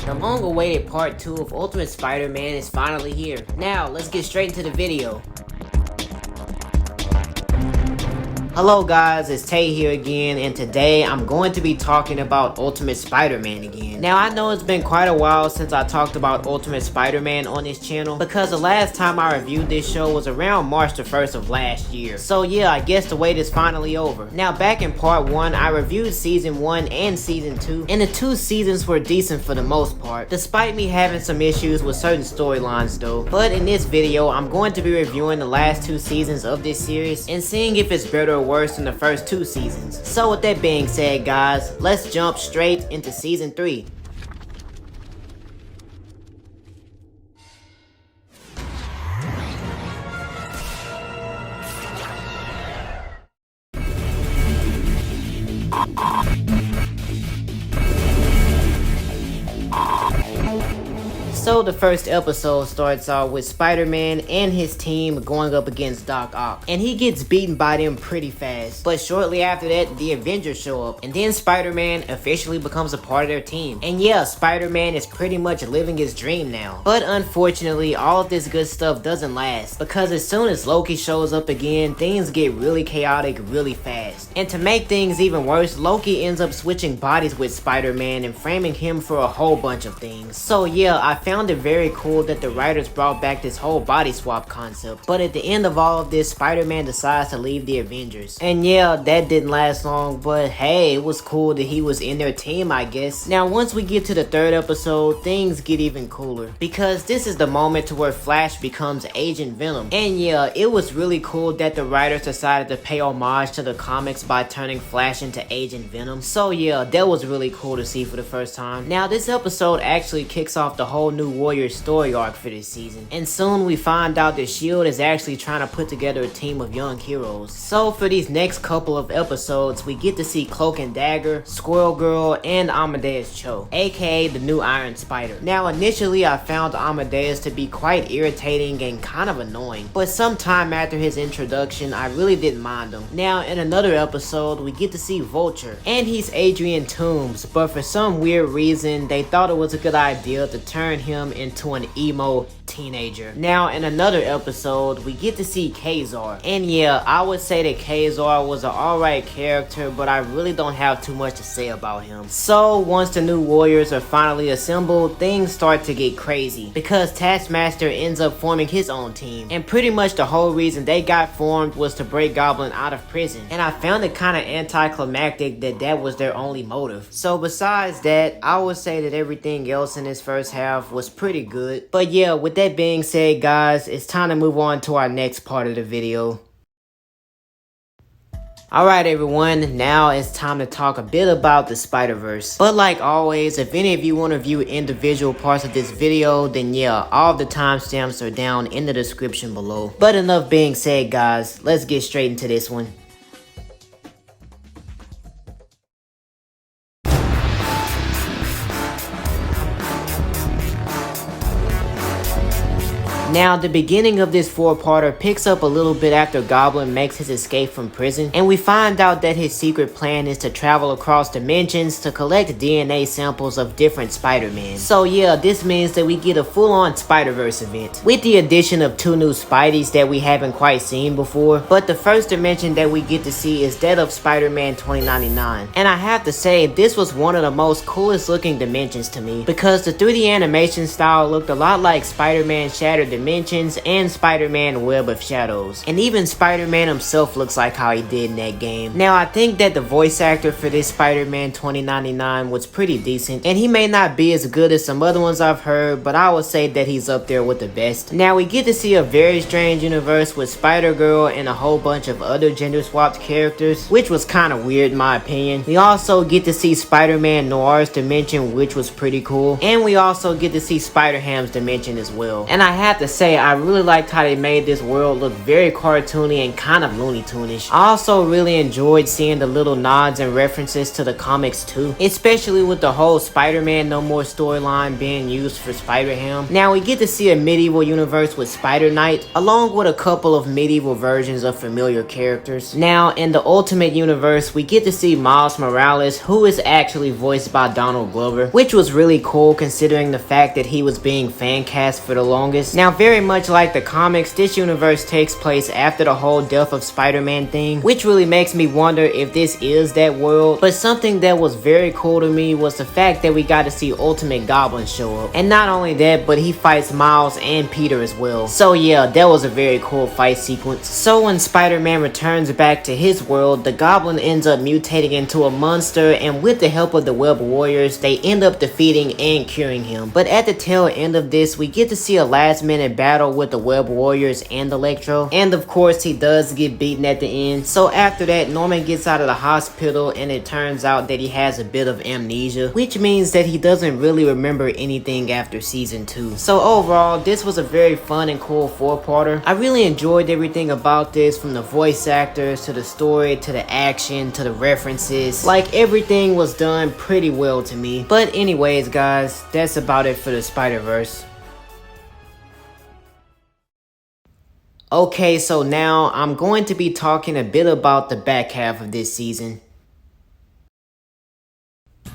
The long-awaited part 2 of Ultimate Spider-Man is finally here. Now, let's get straight into the video. Hello guys, it's Tay here again, and today I'm going to be talking about Ultimate Spider-Man again. Now I know it's been quite a while since I talked about Ultimate Spider-Man on this channel, because the last time I reviewed this show was around March the 1st of last year. So yeah, I guess the wait is finally over. Now back in part 1, I reviewed season 1 and season 2, and the two seasons were decent for the most part, despite me having some issues with certain storylines though. But in this video, I'm going to be reviewing the last two seasons of this series, and seeing if it's better or worse than the first two seasons. So with that being said guys, let's jump straight into season 3. So the first episode starts off with Spider-Man and his team going up against Doc Ock, and he gets beaten by them pretty fast. But shortly after that, the Avengers show up, and then Spider-Man officially becomes a part of their team. And yeah, Spider-Man is pretty much living his dream now. But unfortunately, all of this good stuff doesn't last, because as soon as Loki shows up again, things get really chaotic really fast. And to make things even worse, Loki ends up switching bodies with Spider-Man and framing him for a whole bunch of things. So yeah, I found it very cool that the writers brought back this whole body swap concept. But at the end of all of this, Spider-Man decides to leave the Avengers. And yeah, that didn't last long, but hey, it was cool that he was in their team, I guess. Now once we get to the third episode, things get even cooler, because this is the moment to where Flash becomes Agent Venom. And yeah, it was really cool that the writers decided to pay homage to the comics by turning Flash into Agent Venom. So yeah, that was really cool to see for the first time. Now this episode actually kicks off the whole new Warriors story arc for this season, and soon we find out that S.H.I.E.L.D. is actually trying to put together a team of young heroes. So for these next couple of episodes, we get to see Cloak and Dagger, Squirrel Girl, and Amadeus Cho, aka the new Iron Spider. Now initially I found Amadeus to be quite irritating and kind of annoying, but sometime after his introduction I really didn't mind him. Now in another episode we get to see Vulture, and he's Adrian Toomes, but for some weird reason they thought it was a good idea to turn him into an emo teenager. Now in another episode we get to see Kazar, and yeah, I would say that Kazar was an alright character, but I really don't have too much to say about him. So once the new Warriors are finally assembled, things start to get crazy, because Taskmaster ends up forming his own team, and pretty much the whole reason they got formed was to break Goblin out of prison, and I found it kind of anticlimactic that that was their only motive. So besides that, I would say that everything else in this first half was pretty good. But yeah, with that being said guys, it's time to move on to our next part of the video. Alright everyone, now it's time to talk a bit about the Spider-Verse. But like always, if any of you want to view individual parts of this video, then yeah, all of the timestamps are down in the description below. But enough being said guys, let's get straight into this one. Now, the beginning of this four-parter picks up a little bit after Goblin makes his escape from prison, and we find out that his secret plan is to travel across dimensions to collect DNA samples of different Spider-Men. So yeah, this means that we get a full-on Spider-Verse event, with the addition of two new Spideys that we haven't quite seen before. But the first dimension that we get to see is that of Spider-Man 2099, and I have to say, this was one of the most coolest looking dimensions to me, because the 3D animation style looked a lot like Spider-Man Shattered Dimensions and Spider-Man Web of Shadows, and even Spider-Man himself looks like how he did in that game. Now I think that the voice actor for this Spider-Man 2099 was pretty decent, and he may not be as good as some other ones I've heard, but I would say that he's up there with the best. Now we get to see a very strange universe with Spider-Girl and a whole bunch of other gender swapped characters, which was kind of weird in my opinion. We also get to see Spider-Man Noir's dimension, which was pretty cool, and we also get to see Spider-Ham's dimension as well. And I have to to say, I really liked how they made this world look very cartoony and kind of Looney Tune-ish. I also really enjoyed seeing the little nods and references to the comics too, especially with the whole Spider-Man No More storyline being used for Spider-Ham. Now we get to see a medieval universe with Spider Knight, along with a couple of medieval versions of familiar characters. Now in the Ultimate Universe, we get to see Miles Morales, who is actually voiced by Donald Glover, which was really cool considering the fact that he was being fan cast for the longest. Now very much like the comics, this universe takes place after the whole death of Spider-Man thing, which really makes me wonder if this is that world. But something that was very cool to me was the fact that we got to see Ultimate Goblin show up. And not only that, but he fights Miles and Peter as well. So yeah, that was a very cool fight sequence. So when Spider-Man returns back to his world, the Goblin ends up mutating into a monster, and with the help of the Web Warriors, they end up defeating and curing him. But at the tail end of this, we get to see a last minute battle with the Web Warriors and Electro, and of course he does get beaten at the end. So after that, Norman gets out of the hospital, and it turns out that he has a bit of amnesia, which means that he doesn't really remember anything after season 2. So overall, this was a very fun and cool 4-parter. I really enjoyed everything about this, from the voice actors to the story to the action to the references. Like, everything was done pretty well to me. But anyways guys, that's about it for the Spider-Verse. Okay, so now I'm going to be talking a bit about the back half of this season.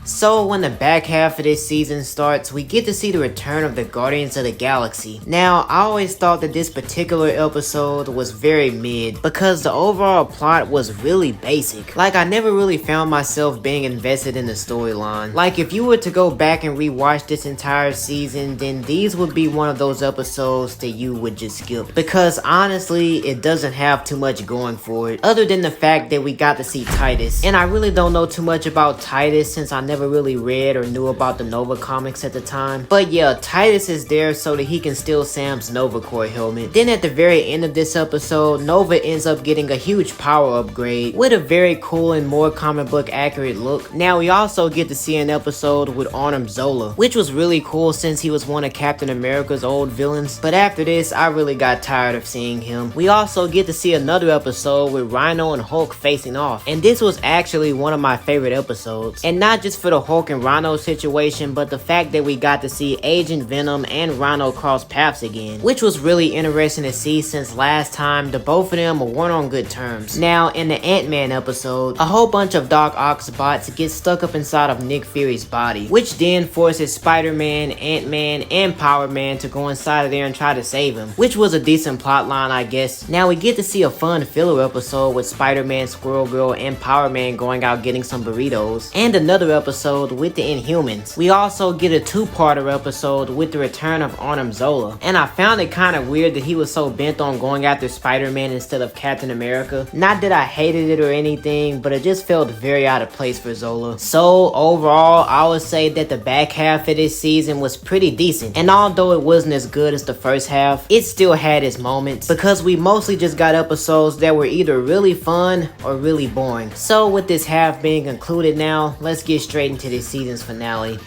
So when the back half of this season starts, we get to see the return of the Guardians of the Galaxy. Now, I always thought that this particular episode was very mid, because the overall plot was really basic. Like, I never really found myself being invested in the storyline. Like, if you were to go back and rewatch this entire season, then these would be one of those episodes that you would just skip. Because honestly, it doesn't have too much going for it, other than the fact that we got to see Titus. And I really don't know too much about Titus since I never really read or knew about the Nova comics at the time. But yeah, Titus is there so that he can steal Sam's Nova Corps helmet. Then at the very end of this episode, Nova ends up getting a huge power upgrade with a very cool and more comic book accurate look. Now we also get to see an episode with Arnim Zola, which was really cool since he was one of Captain America's old villains. But after this, I really got tired of seeing him. We also get to see another episode with Rhino and Hulk facing off, and this was actually one of my favorite episodes. And not just for the Hulk and Rhino situation, but the fact that we got to see Agent Venom and Rhino cross paths again, which was really interesting to see since last time the both of them weren't on good terms. Now in the Ant-Man episode, a whole bunch of Doc Ock's bots get stuck up inside of Nick Fury's body, which then forces Spider-Man, Ant-Man, and Power Man to go inside of there and try to save him, which was a decent plot line, I guess. Now we get to see a fun filler episode with Spider-Man, Squirrel Girl, and Power Man going out getting some burritos, and another episode with the Inhumans. We also get a 2-parter episode with the return of Arnim Zola, and I found it kind of weird that he was so bent on going after Spider-Man instead of Captain America. Not that I hated it or anything, but it just felt very out of place for Zola. So overall, I would say that the back half of this season was pretty decent, and although it wasn't as good as the first half, it still had its moments, because we mostly just got episodes that were either really fun or really boring. So with this half being concluded now, let's get straight into this season's finale.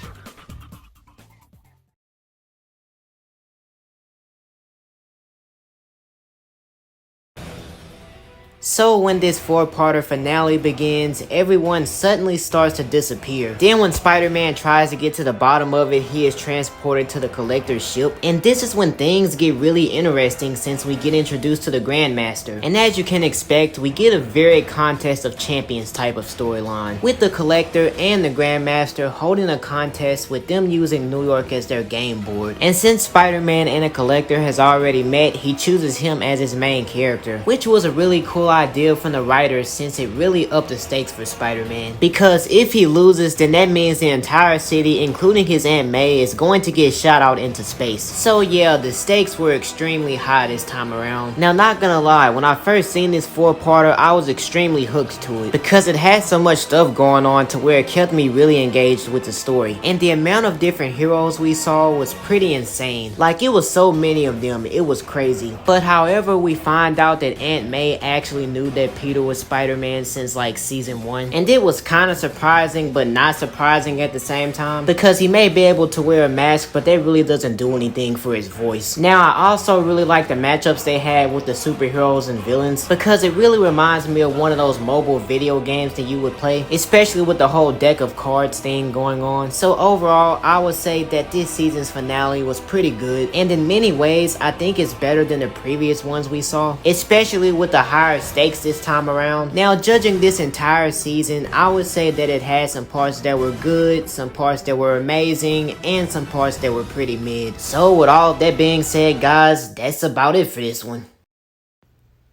So when this 4-parter finale begins, everyone suddenly starts to disappear. Then when Spider-Man tries to get to the bottom of it, he is transported to the Collector's ship. And this is when things get really interesting since we get introduced to the Grandmaster. And as you can expect, we get a very contest of champions type of storyline, with the Collector and the Grandmaster holding a contest with them using New York as their game board. And since Spider-Man and the Collector has already met, he chooses him as his main character, which was a really cool idea from the writers since it really upped the stakes for Spider-Man. Because if he loses, then that means the entire city, including his Aunt May, is going to get shot out into space. So yeah, the stakes were extremely high this time around. Now not gonna lie, when I first seen this 4-parter, I was extremely hooked to it, because it had so much stuff going on to where it kept me really engaged with the story. And the amount of different heroes we saw was pretty insane. Like, it was so many of them, it was crazy. But however, we find out that Aunt May actually actually knew that Peter was Spider-Man since like season 1. And it was kind of surprising, but not surprising at the same time, because he may be able to wear a mask, but that really doesn't do anything for his voice. Now, I also really like the matchups they had with the superheroes and villains, because it really reminds me of one of those mobile video games that you would play, especially with the whole deck of cards thing going on. So overall, I would say that this season's finale was pretty good, and in many ways, I think it's better than the previous ones we saw, especially with the higher stakes this time around. Now, judging this entire season, I would say that it had some parts that were good, some parts that were amazing, and some parts that were pretty mid. So with all of that being said, guys, that's about it for this one.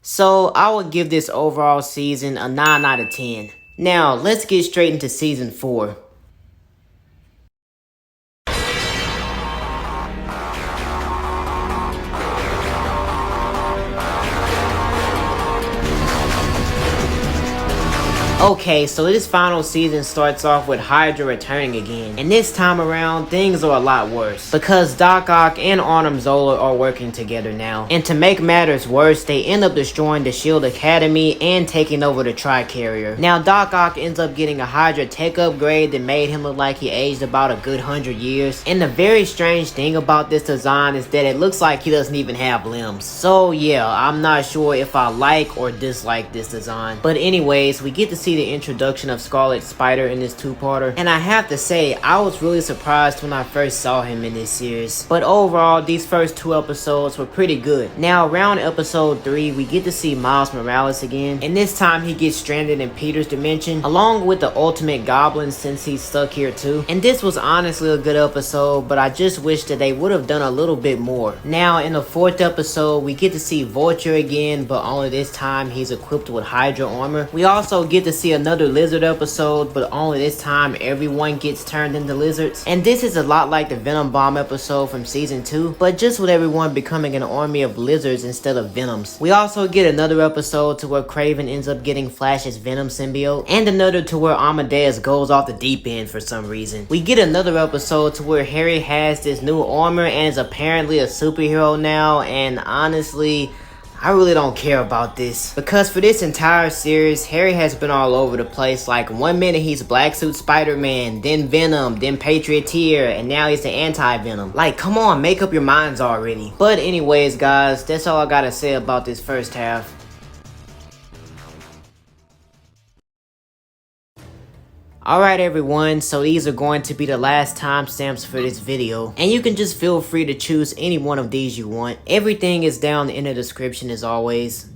So I would give this overall season a 9 out of 10. Now, let's get straight into season 4. Okay, so this final season starts off with Hydra returning again, and this time around, things are a lot worse, because Doc Ock and Arnim Zola are working together now, and to make matters worse, they end up destroying the SHIELD Academy and taking over the Tri-Carrier. Now, Doc Ock ends up getting a Hydra tech upgrade that made him look like he aged about a good 100 years, and the very strange thing about this design is that it looks like he doesn't even have limbs. So yeah, I'm not sure if I like or dislike this design, but anyways, we get to see the introduction of Scarlet Spider in this two-parter, and I have to say, I was really surprised when I first saw him in this series. But overall, these first 2 episodes were pretty good. Now, around episode 3, we get to see Miles Morales again, and this time he gets stranded in Peter's dimension, along with the Ultimate Goblin since he's stuck here too. And this was honestly a good episode, but I just wish that they would have done a little bit more. Now, in the 4th episode, we get to see Vulture again, but only this time he's equipped with Hydra armor. We also get to see another lizard episode, but only this time everyone gets turned into lizards. And this is a lot like the Venom Bomb episode from season 2, but just with everyone becoming an army of lizards instead of Venoms. We also get another episode to where Kraven ends up getting Flash's Venom symbiote, and another to where Amadeus goes off the deep end for some reason. We get another episode to where Harry has this new armor and is apparently a superhero now, and honestly, I really don't care about this, because for this entire series, Harry has been all over the place. Like, one minute he's Black Suit Spider-Man, then Venom, then Patrioteer, and now he's the Anti-Venom. Like, come on, make up your minds already. But anyways, guys, that's all I gotta say about this first half. Alright everyone, so these are going to be the last timestamps for this video, and you can just feel free to choose any one of these you want. Everything is down in the description as always.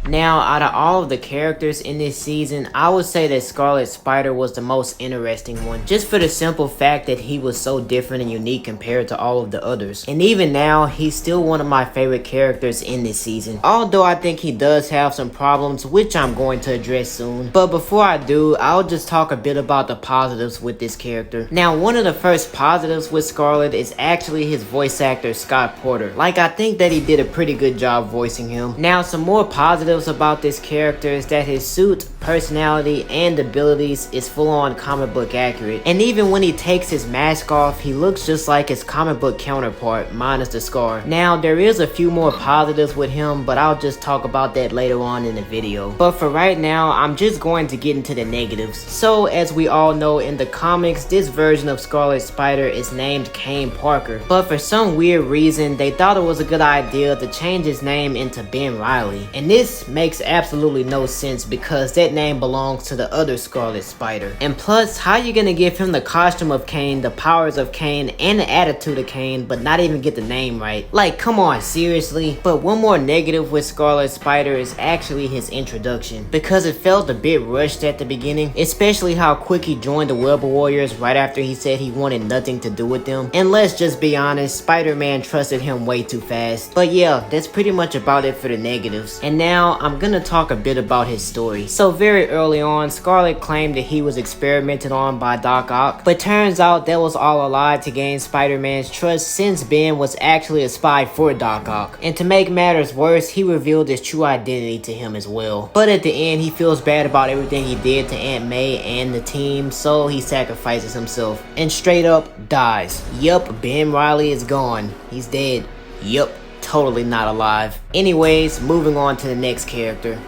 Now, out of all of the characters in this season, I would say that Scarlet Spider was the most interesting one, just for the simple fact that he was so different and unique compared to all of the others. And even now, he's still one of my favorite characters in this season, although I think he does have some problems, which I'm going to address soon. But before I do, I'll just talk a bit about the positives with this character. Now, one of the first positives with Scarlet is actually his voice actor, Scott Porter. Like, I think that he did a pretty good job voicing him. Now, some more positives about this character is that his suit, personality, and abilities is full-on comic book accurate. And even when he takes his mask off, he looks just like his comic book counterpart, minus the scar. Now, there is a few more positives with him, but I'll just talk about that later on in the video. But for right now, I'm just going to get into the negatives. So, as we all know, in the comics, this version of Scarlet Spider is named Kane Parker. But for some weird reason, they thought it was a good idea to change his name into Ben Reilly. And this makes absolutely no sense, because that name belongs to the other Scarlet Spider. And plus, how you gonna give him the costume of Kane, the powers of Kane, and the attitude of Kane, but not even get the name right? Like, come on, seriously? But one more negative with Scarlet Spider is actually his introduction, because it felt a bit rushed at the beginning, especially how quick he joined the Web Warriors right after he said he wanted nothing to do with them. And let's just be honest, Spider-Man trusted him way too fast. But yeah, that's pretty much about it for the negatives. And now, I'm gonna talk a bit about his story. So very early on, Scarlet claimed that he was experimented on by Doc Ock, but turns out that was all a lie to gain Spider-Man's trust, since Ben was actually a spy for Doc Ock. And to make matters worse, he revealed his true identity to him as well. But at the end, he feels bad about everything he did to Aunt May and the team, so he sacrifices himself and straight up dies. Yup, Ben Reilly is gone. He's dead. Yup, totally not alive. Anyways, moving on to the next character.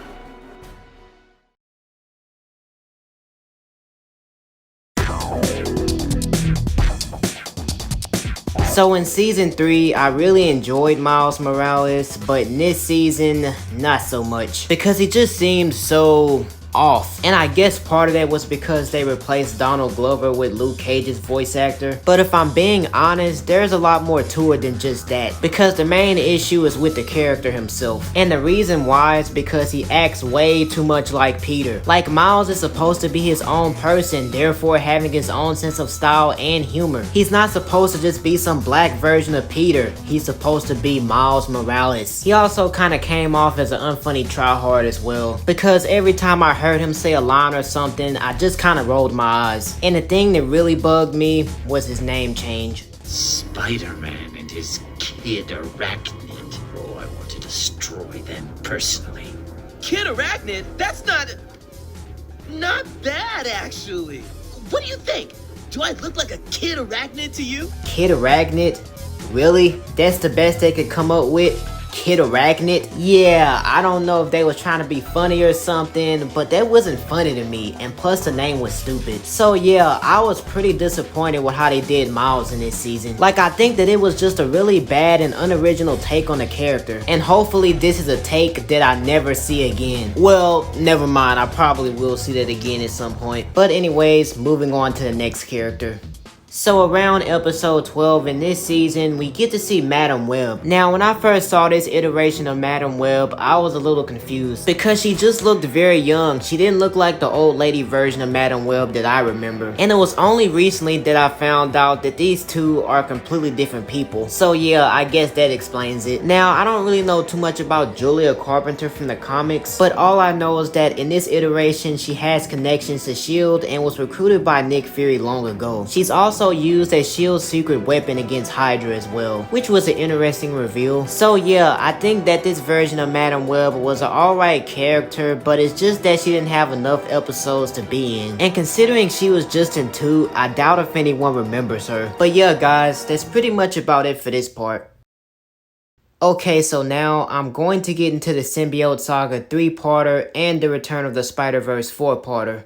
So in season 3, I really enjoyed Miles Morales, but in this season, not so much. Because he just seemed so off. And I guess part of that was because they replaced Donald Glover with Luke Cage's voice actor. But if I'm being honest, there's a lot more to it than just that. Because the main issue is with the character himself. And the reason why is because he acts way too much like Peter. Like, Miles is supposed to be his own person, therefore having his own sense of style and humor. He's not supposed to just be some black version of Peter. He's supposed to be Miles Morales. He also kind of came off as an unfunny tryhard as well. Because every time I heard him say a line or something, I just kind of rolled my eyes. And the thing that really bugged me was his name change. Spider-Man and his kid Arachnid. Oh, I want to destroy them personally. Kid Arachnid? That's not bad, actually. What do you think? Do I look like a Kid Arachnid to you? Kid Arachnid? Really? That's the best they could come up with? Kid Arachnid? Yeah, I don't know if they was trying to be funny or something, but that wasn't funny to me, and plus the name was stupid. So yeah, I was pretty disappointed with how they did Miles in this season. Like, I think that it was just a really bad and unoriginal take on the character, and hopefully this is a take that I never see again. Well, never mind, I probably will see that again at some point. But anyways, moving on to the next character. So around episode 12 in this season, we get to see Madam Web. Now, when I first saw this iteration of Madam Web, I was a little confused because she just looked very young. She didn't look like the old lady version of Madam Web that I remember. And it was only recently that I found out that these two are completely different people. So yeah, I guess that explains it. Now, I don't really know too much about Julia Carpenter from the comics, but all I know is that in this iteration, she has connections to S.H.I.E.L.D. and was recruited by Nick Fury long ago. She's also used as S.H.I.E.L.D's secret weapon against Hydra as well, which was an interesting reveal. So yeah, I think that this version of Madam Web was an alright character, but it's just that she didn't have enough episodes to be in. And considering she was just in 2, I doubt if anyone remembers her. But yeah guys, that's pretty much about it for this part. Okay, so now I'm going to get into the Symbiot Saga 3-parter and the Return of the Spider-Verse 4-parter.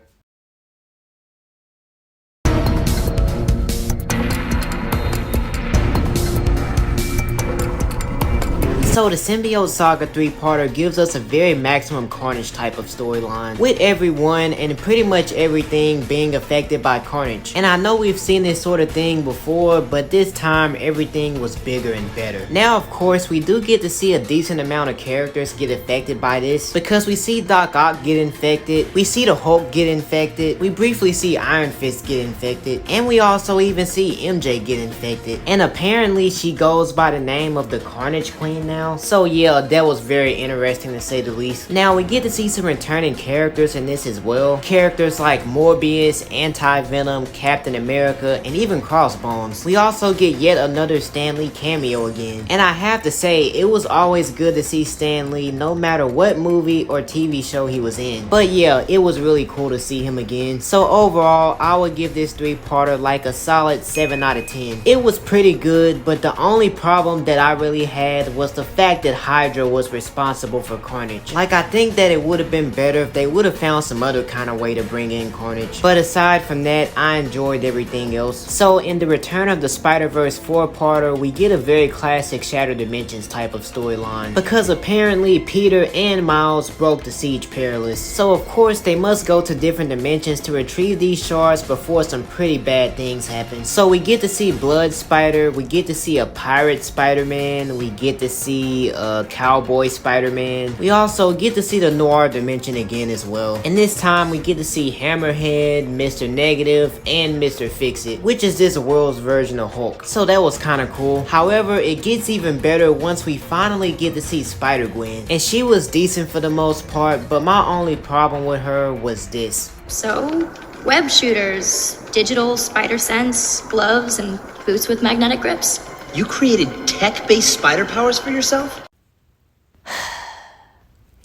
So the Symbiot Saga 3-parter gives us a very maximum Carnage type of storyline, with everyone and pretty much everything being affected by Carnage. And I know we've seen this sort of thing before, but this time everything was bigger and better. Now of course we do get to see a decent amount of characters get affected by this, because we see Doc Ock get infected, we see the Hulk get infected, we briefly see Iron Fist get infected, and we also even see MJ get infected. And apparently she goes by the name of the Carnage Queen now. So yeah, that was very interesting to say the least. Now we get to see some returning characters in this as well. Characters like Morbius, Anti-Venom, Captain America, and even Crossbones. We also get yet another Stan Lee cameo again. And I have to say, it was always good to see Stan Lee no matter what movie or TV show he was in. But yeah, it was really cool to see him again. So overall, I would give this 3-parter like a solid 7 out of 10. It was pretty good, but the only problem that I really had was the fact that Hydra was responsible for Carnage. Like, I think that it would have been better if they would have found some other kind of way to bring in Carnage. But aside from that, I enjoyed everything else. So in the Return of the Spider-Verse 4-parter, we get a very classic Shattered Dimensions type of storyline, because apparently Peter and Miles broke the Siege Perilous. So of course they must go to different dimensions to retrieve these shards before some pretty bad things happen. So we get to see Blood Spider, we get to see a pirate Spider-Man, we get to see see Cowboy Spider-Man. We also get to see the Noir Dimension again as well. And this time we get to see Hammerhead, Mr. Negative, and Mr. Fix-It, which is this world's version of Hulk. So that was kind of cool. However, it gets even better once we finally get to see Spider-Gwen. And she was decent for the most part, but my only problem with her was this. So, web shooters, digital spider sense, gloves, and boots with magnetic grips. You created tech-based spider powers for yourself?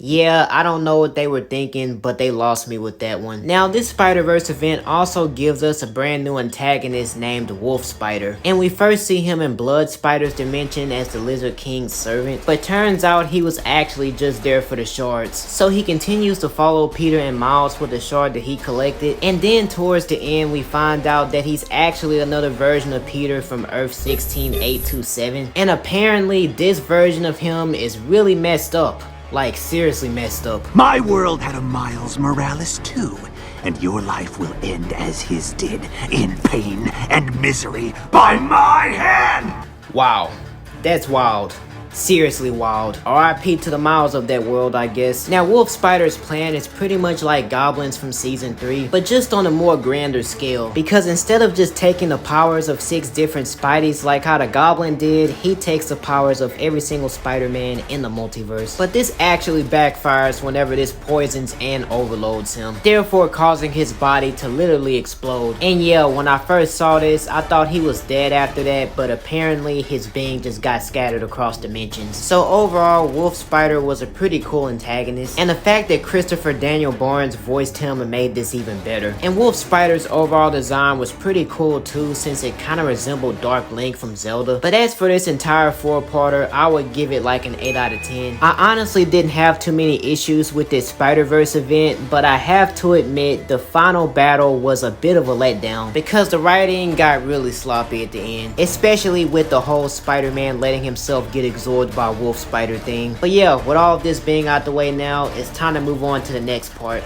Yeah, I don't know what they were thinking, but they lost me with that one. Now, this Spider-Verse event also gives us a brand new antagonist named Wolf Spider. And we first see him in Blood Spider's dimension as the Lizard King's servant. But turns out he was actually just there for the shards. So he continues to follow Peter and Miles for the shard that he collected. And then towards the end, we find out that he's actually another version of Peter from Earth 16827. And apparently, this version of him is really messed up. Like, seriously messed up. My world had a Miles Morales too, and your life will end as his did, in pain and misery by my hand! Wow, that's wild. Seriously wild. RIP to the Miles of that world, I guess. Now, Wolf Spider's plan is pretty much like Goblins from Season 3, but just on a more grander scale. Because instead of just taking the powers of 6 different Spideys like how the Goblin did, he takes the powers of every single Spider-Man in the multiverse. But this actually backfires whenever this poisons and overloads him, therefore causing his body to literally explode. And yeah, when I first saw this, I thought he was dead after that, but apparently his being just got scattered across dimensions. So overall, Wolf Spider was a pretty cool antagonist, and the fact that Christopher Daniel Barnes voiced him made this even better. And Wolf Spider's overall design was pretty cool too, since it kind of resembled Dark Link from Zelda. But as for this entire 4-parter, I would give it like an 8 out of 10. I honestly didn't have too many issues with this Spider-Verse event, but I have to admit the final battle was a bit of a letdown, because the writing got really sloppy at the end, especially with the whole Spider-Man letting himself get absorbed by Wolf Spider thing. But yeah, with all of this being out the way now, it's time to move on to the next part.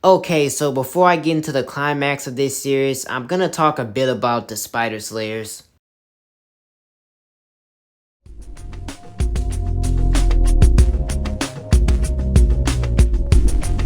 Okay, so before I get into the climax of this series, I'm gonna talk a bit about the Spider Slayers.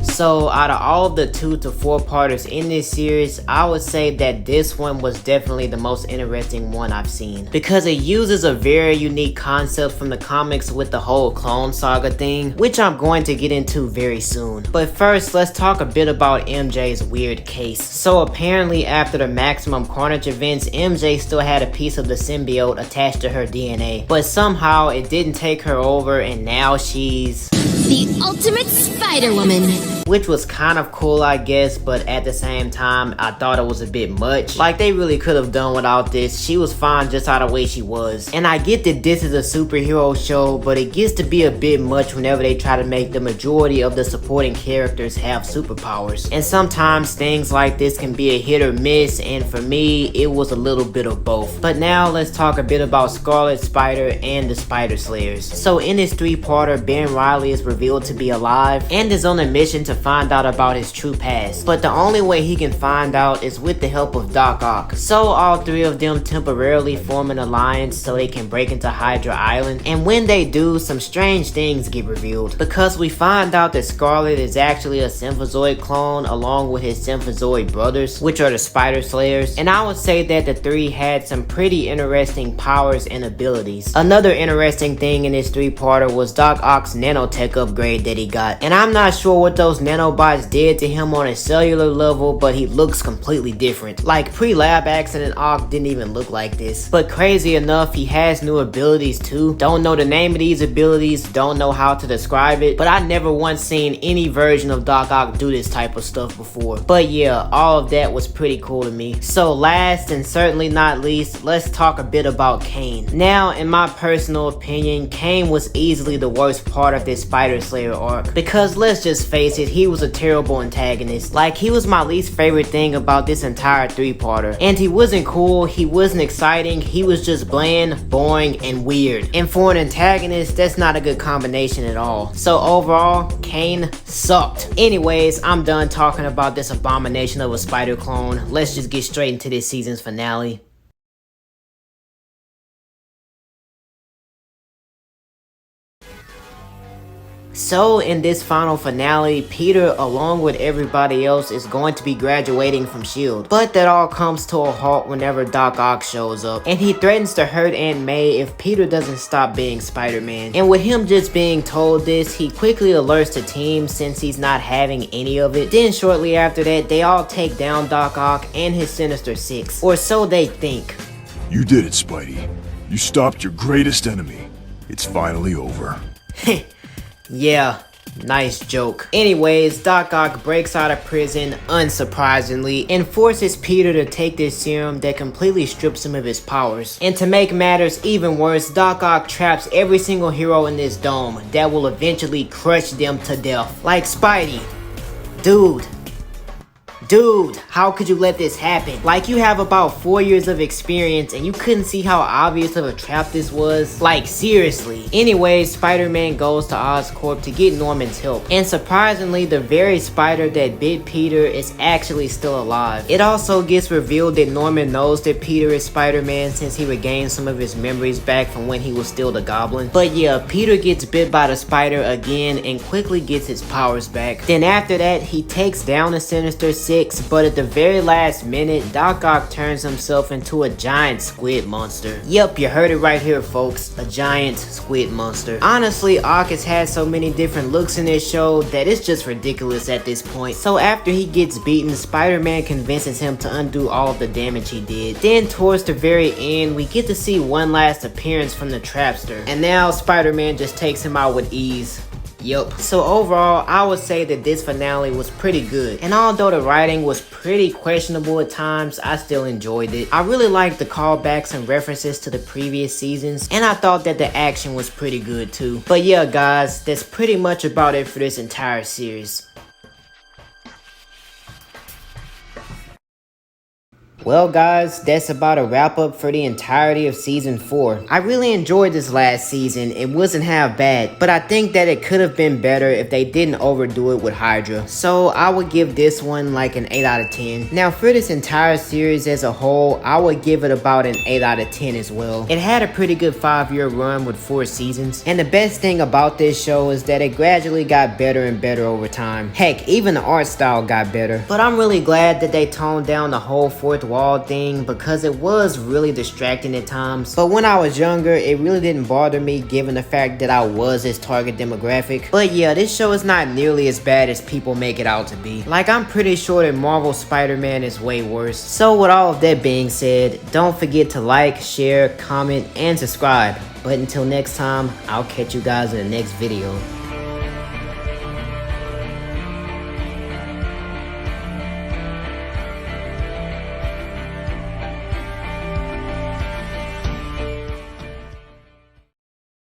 So out of all of the 2 to 4 parters in this series, I would say that this one was definitely the most interesting one I've seen, because it uses a very unique concept from the comics with the whole clone saga thing, which I'm going to get into very soon. But first, let's talk a bit about MJ's weird case. So apparently after the Maximum Carnage events, MJ still had a piece of the symbiote attached to her DNA, but somehow it didn't take her over, and now she's the ultimate Spider-Woman. Which was kind of cool, I guess, but at the same time, I thought it was a bit much. Like, they really could have done without this. She was fine just how the way she was. And I get that this is a superhero show, but it gets to be a bit much whenever they try to make the majority of the supporting characters have superpowers. And sometimes things like this can be a hit or miss, and for me, it was a little bit of both. But now let's talk a bit about Scarlet Spider and the Spider Slayers. So in this 3-parter, Ben Reilly is revealed to be alive and is on a mission to find out about his true past, but the only way he can find out is with the help of Doc Ock. So all 3 of them temporarily form an alliance so they can break into Hydra Island, and when they do, some strange things get revealed, because we find out that Scarlet is actually a Symphozoid clone along with his Symphozoid brothers, which are the Spider Slayers, and I would say that the 3 had some pretty interesting powers and abilities. Another interesting thing in this 3-parter was Doc Ock's nanotech upgrade that he got, and I'm not sure what those nanobots did to him on a cellular level, but he looks completely different. Like, pre-lab accident Ock didn't even look like this. But crazy enough, he has new abilities too. Don't know the name of these abilities, don't know how to describe it, but I never once seen any version of Doc Ock do this type of stuff before. But yeah, all of that was pretty cool to me. So last and certainly not least, let's talk a bit about Kane. Now, in my personal opinion, Kane was easily the worst part of this Spider Slayer arc, because let's just face it, he was a terrible antagonist. Like, he was my least favorite thing about this entire 3-parter. And he wasn't cool, he wasn't exciting, he was just bland, boring, and weird. And for an antagonist, that's not a good combination at all. So overall, Kane sucked. Anyways, I'm done talking about this abomination of a spider clone. Let's just get straight into this season's finale. So in this final finale, Peter, along with everybody else, is going to be graduating from S.H.I.E.L.D. But that all comes to a halt whenever Doc Ock shows up, and he threatens to hurt Aunt May if Peter doesn't stop being Spider-Man. And with him just being told this, he quickly alerts the team since he's not having any of it. Then shortly after that, they all take down Doc Ock and his Sinister Six, or so they think. You did it, Spidey. You stopped your greatest enemy. It's finally over. Yeah, nice joke. Anyways, Doc Ock breaks out of prison, unsurprisingly, and forces Peter to take this serum that completely strips him of his powers. And to make matters even worse, Doc Ock traps every single hero in this dome that will eventually crush them to death. Like Spidey. Dude, how could you let this happen? Like, you have about 4 years of experience and you couldn't see how obvious of a trap this was? Like, seriously. Anyways, Spider-Man goes to Oscorp to get Norman's help. And surprisingly, the very spider that bit Peter is actually still alive. It also gets revealed that Norman knows that Peter is Spider-Man since he regained some of his memories back from when he was still the Goblin. But yeah, Peter gets bit by the spider again and quickly gets his powers back. Then after that, he takes down the Sinister Six, but at the very last minute, Doc Ock turns himself into a giant squid monster. Yep, you heard it right here, folks. A giant squid monster. Honestly, Ock has had so many different looks in this show that it's just ridiculous at this point. So after he gets beaten, Spider-Man convinces him to undo all of the damage he did. Then towards the very end, we get to see one last appearance from the Trapster. And now Spider-Man just takes him out with ease. Yup. So overall, I would say that this finale was pretty good. And although the writing was pretty questionable at times, I still enjoyed it. I really liked the callbacks and references to the previous seasons, and I thought that the action was pretty good too. But yeah, guys, that's pretty much about it for this entire series. Well guys, that's about a wrap up for the entirety of season 4. I really enjoyed this last season. It wasn't half bad, but I think that it could have been better if they didn't overdo it with Hydra. So I would give this one like an 8 out of 10. Now for this entire series as a whole, I would give it about an 8 out of 10 as well. It had a pretty good 5-year run with 4 seasons. And the best thing about this show is that it gradually got better and better over time. Heck, even the art style got better. But I'm really glad that they toned down the whole fourth wall thing because it was really distracting at times. But when I was younger, it really didn't bother me given the fact that I was its target demographic. But yeah, this show is not nearly as bad as people make it out to be. Like, I'm pretty sure that Marvel Spider-Man is way worse. So with all of that being said, don't forget to like, share, comment, and subscribe. But until next time, I'll catch you guys in the next video.